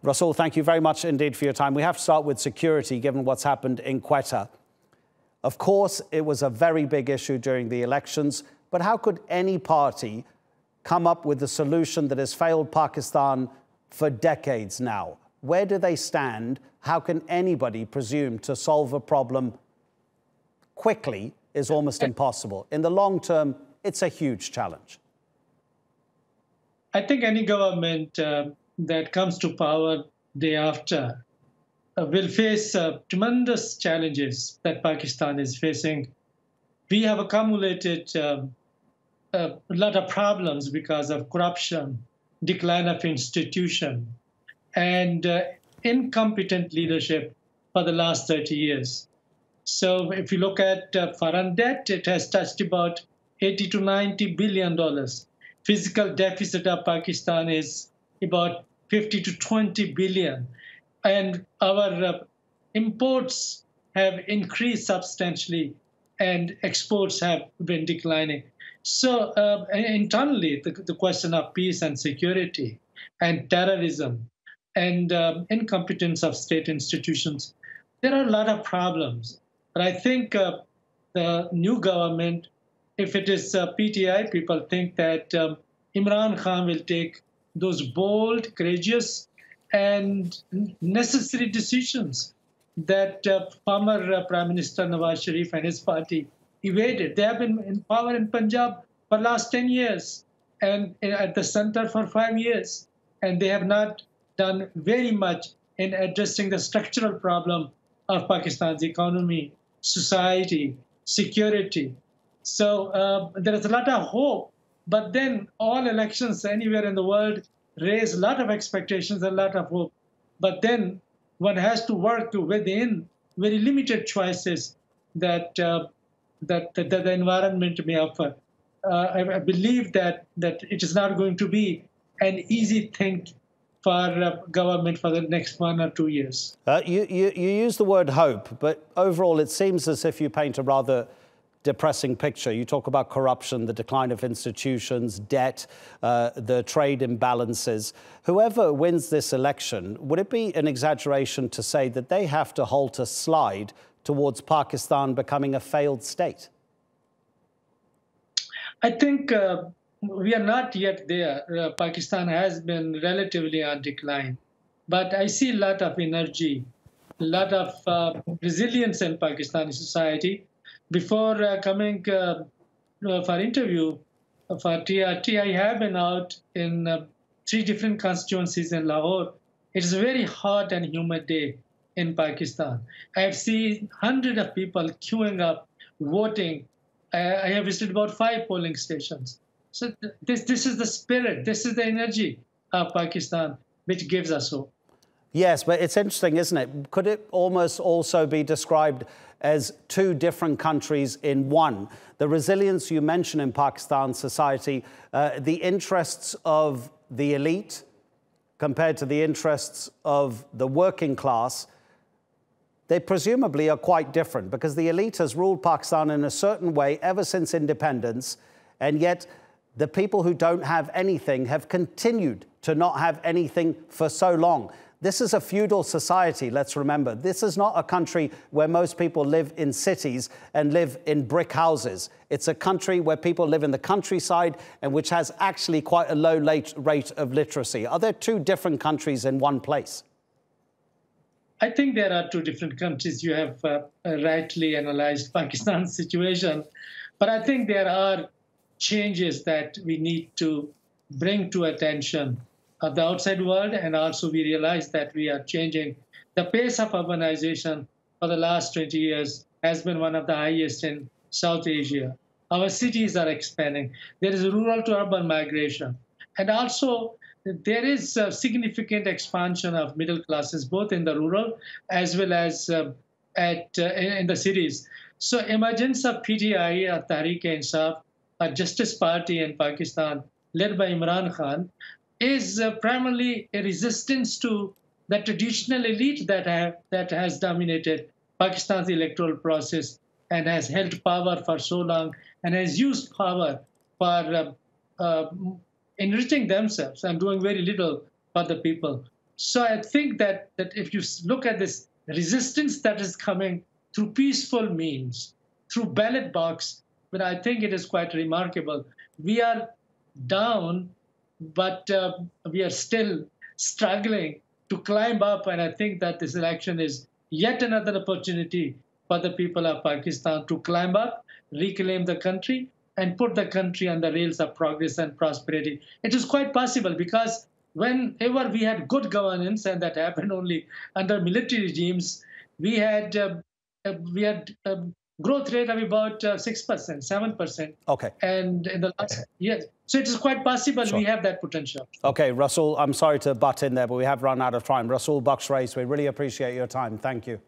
Rasul, thank you very much indeed for your time. We have to start with security, given what's happened in Quetta. Of course, it was a very big issue during the elections, but how could any party come up with a solution that has failed Pakistan for decades now? Where do they stand? How can anybody presume to solve a problem quickly is almost impossible. In the long term, it's a huge challenge. I think any government that comes to power day after will face tremendous challenges that Pakistan is facing. We have accumulated a lot of problems because of corruption, decline of institution, and incompetent leadership for the last 30 years. So if you look at foreign debt, it has touched about $80 to $90 billion. Physical deficit of Pakistan is about 50 to 20 billion. And our imports have increased substantially and exports have been declining. So internally, the question of peace and security and terrorism and incompetence of state institutions, there are a lot of problems. But I think the new government, if it is PTI, people think that Imran Khan will take those bold, courageous, and necessary decisions that former Prime Minister Nawaz Sharif and his party evaded. They have been in power in Punjab for the last 10 years and at the center for 5 years. And they have not done very much in addressing the structural problem of Pakistan's economy, society, security. So there is a lot of hope. But then all elections anywhere in the world raise a lot of expectations, a lot of hope. But then one has to work within very limited choices that the environment may offer. I believe that it is not going to be an easy thing for government for the next 1 or 2 years. You use the word hope, but overall it seems as if you paint a rather depressing picture. You talk about corruption, the decline of institutions, debt, the trade imbalances. Whoever wins this election, would it be an exaggeration to say that they have to halt a slide towards Pakistan becoming a failed state? I think we are not yet there. Pakistan has been relatively on decline. But I see a lot of energy, a lot of resilience in Pakistani society. Before coming for interview for TRT, I have been out in 3 different constituencies in Lahore. It is a very hot and humid day in Pakistan. I have seen hundreds of people queuing up, voting. I have visited about 5 polling stations. So this is the spirit, this is the energy of Pakistan, which gives us hope. Yes, but it's interesting, isn't it? Could it almost also be described as 2 different countries in one? The resilience you mention in Pakistan society, the interests of the elite compared to the interests of the working class, they presumably are quite different because the elite has ruled Pakistan in a certain way ever since independence, and yet the people who don't have anything have continued to not have anything for so long. This is a feudal society, let's remember. This is not a country where most people live in cities and live in brick houses. It's a country where people live in the countryside and which has actually quite a low rate of literacy. Are there 2 different countries in one place? I think there are 2 different countries. You have rightly analyzed Pakistan's situation. But I think there are changes that we need to bring to attention of the outside world, and also we realize that we are changing. The pace of urbanization for the last 20 years has been one of the highest in South Asia. Our cities are expanding. There is rural to urban migration. And also there is a significant expansion of middle classes, both in the rural as well as in the cities. So emergence of PTI, or Tehreek-e-Insaf, a justice party in Pakistan, led by Imran Khan, is primarily a resistance to the traditional elite that has dominated Pakistan's electoral process and has held power for so long and has used power for enriching themselves and doing very little for the people. So I think that if you look at this resistance that is coming through peaceful means, through ballot box, but I think it is quite remarkable. We are down, but we are still struggling to climb up. And I think that this election is yet another opportunity for the people of Pakistan to climb up, reclaim the country, and put the country on the rails of progress and prosperity. It is quite possible because whenever we had good governance, and that happened only under military regimes, we had growth rate of about 6%, 7%. Okay. And in the last year, so it is quite possible we have that potential. Okay, Rasul, I'm sorry to butt in there, but we have run out of time. Rasul Bakshs Rais, we really appreciate your time. Thank you.